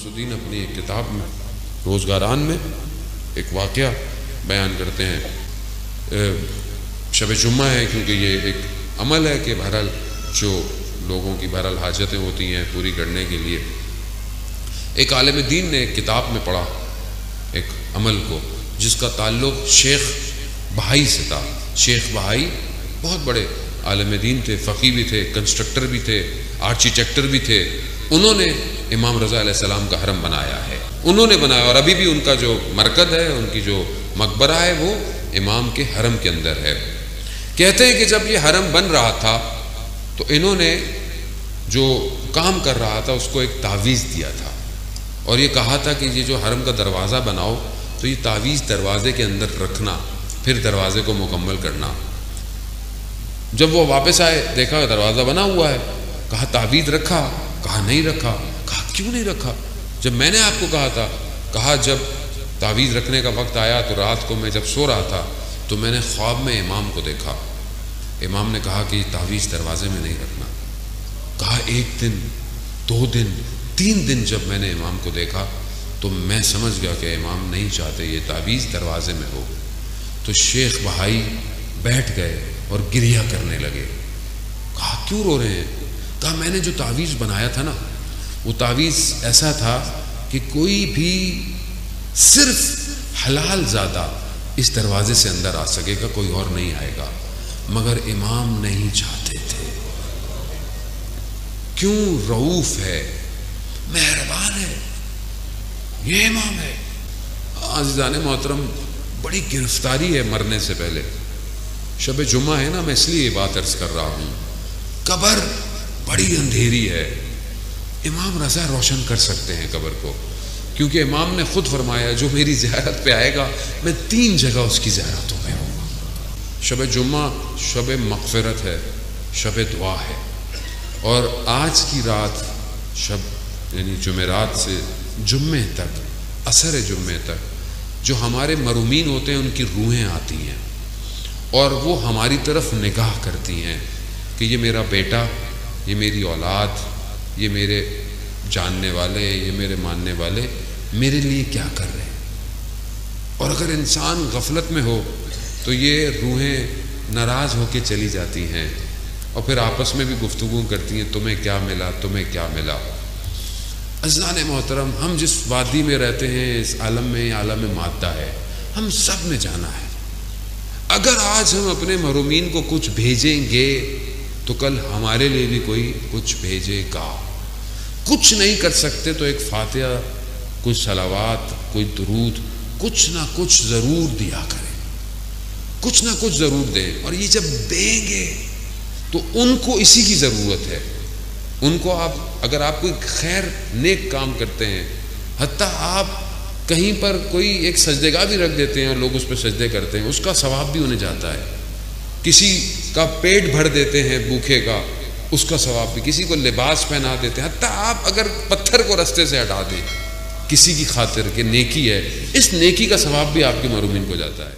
الدین اپنی ایک کتاب میں روزگاران میں ایک واقعہ بیان کرتے ہیں. شب جمعہ ہے کیونکہ یہ ایک عمل ہے کہ بہرحال جو لوگوں کی بہرحال حاجتیں ہوتی ہیں پوری کرنے کے لیے ایک عالم دین نے ایک کتاب میں پڑھا ایک عمل کو جس کا تعلق شیخ بہائی سے تھا. شیخ بہائی بہت بڑے عالم دین تھے، فقیہ بھی تھے، کنسٹرکٹر بھی تھے، آرکیٹیکٹر بھی تھے. انہوں نے امام رضا علیہ السلام کا حرم بنایا ہے، انہوں نے بنایا، اور ابھی بھی ان کا جو مرکز ہے، ان کی جو مقبرہ ہے وہ امام کے حرم کے اندر ہے. کہتے ہیں کہ جب یہ حرم بن رہا تھا تو انہوں نے جو کام کر رہا تھا اس کو ایک تعویذ دیا تھا اور یہ کہا تھا کہ یہ جو حرم کا دروازہ بناؤ تو یہ تعویذ دروازے کے اندر رکھنا، پھر دروازے کو مکمل کرنا. جب وہ واپس آئے دیکھا دروازہ بنا ہوا ہے، کہا تعویذ رکھا؟ کہا نہیں رکھا. کہا کیوں نہیں رکھا؟ جب میں نے آپ کو کہا تھا. کہا جب تعویذ رکھنے کا وقت آیا تو رات کو میں جب سو رہا تھا تو میں نے خواب میں امام کو دیکھا. امام نے کہا کہ یہ تعویذ دروازے میں نہیں رکھنا. کہا 1 دن 2 دن 3 دن جب میں نے امام کو دیکھا تو میں سمجھ گیا کہ امام نہیں چاہتے یہ تعویذ دروازے میں ہو. تو شیخ بہائی بیٹھ گئے اور گریہ کرنے لگے. کہا کیوں رو رہے ہیں؟ کہا میں نے جو تعویذ بنایا تھا نا وہ تعویذ ایسا تھا کہ کوئی بھی صرف حلال زادہ اس دروازے سے اندر آ سکے گا، کوئی اور نہیں آئے گا، مگر امام نہیں چاہتے تھے. کیوں؟ رؤوف ہے، مہربان ہے، یہ امام ہے. عزیزان محترم بڑی گرفتاری ہے مرنے سے پہلے. شب جمعہ ہے نا، میں اس لیے یہ بات عرض کر رہا ہوں. قبر بڑی اندھیری ہے، امام رضا روشن کر سکتے ہیں قبر کو، کیونکہ امام نے خود فرمایا جو میری زیارت پہ آئے گا میں 3 جگہ اس کی زیارتوں میں ہوں گا. شب جمعہ شب مغفرت ہے، شب دعا ہے، اور آج کی رات شب یعنی جمعرات سے جمعے تک، عصر جمعے تک جو ہمارے مرومین ہوتے ہیں ان کی روحیں آتی ہیں اور وہ ہماری طرف نگاہ کرتی ہیں کہ یہ میرا بیٹا، یہ میری اولاد، یہ میرے جاننے والے، یہ میرے ماننے والے میرے لیے کیا کر رہے ہیں. اور اگر انسان غفلت میں ہو تو یہ روحیں ناراض ہو کے چلی جاتی ہیں اور پھر آپس میں بھی گفتگو کرتی ہیں تمہیں کیا ملا، تمہیں کیا ملا. عزیزان محترم ہم جس وادی میں رہتے ہیں اس عالم میں عالم مادہ ہے، ہم سب نے جانا ہے. اگر آج ہم اپنے محرومین کو کچھ بھیجیں گے تو کل ہمارے لیے بھی کوئی کچھ بھیجے گا. کچھ نہیں کر سکتے تو ایک فاتحہ، کوئی صلوات، کوئی درود، کچھ نہ کچھ ضرور دیا کریں، کچھ نہ کچھ ضرور دیں. اور یہ جب دیں گے تو ان کو اسی کی ضرورت ہے. ان کو اگر آپ کوئی خیر نیک کام کرتے ہیں، حتیٰ آپ کہیں پر کوئی ایک سجدے گاہ بھی رکھ دیتے ہیں اور لوگ اس پہ سجدے کرتے ہیں، اس کا ثواب بھی انہیں جاتا ہے. کسی کا پیٹ بھر دیتے ہیں بھوکے کا، اس کا ثواب بھی. کسی کو لباس پہنا دیتے ہیں، حتیٰ آپ اگر پتھر کو رستے سے ہٹا دیں کسی کی خاطر کہ نیکی ہے، اس نیکی کا ثواب بھی آپ کے محرومین کو جاتا ہے.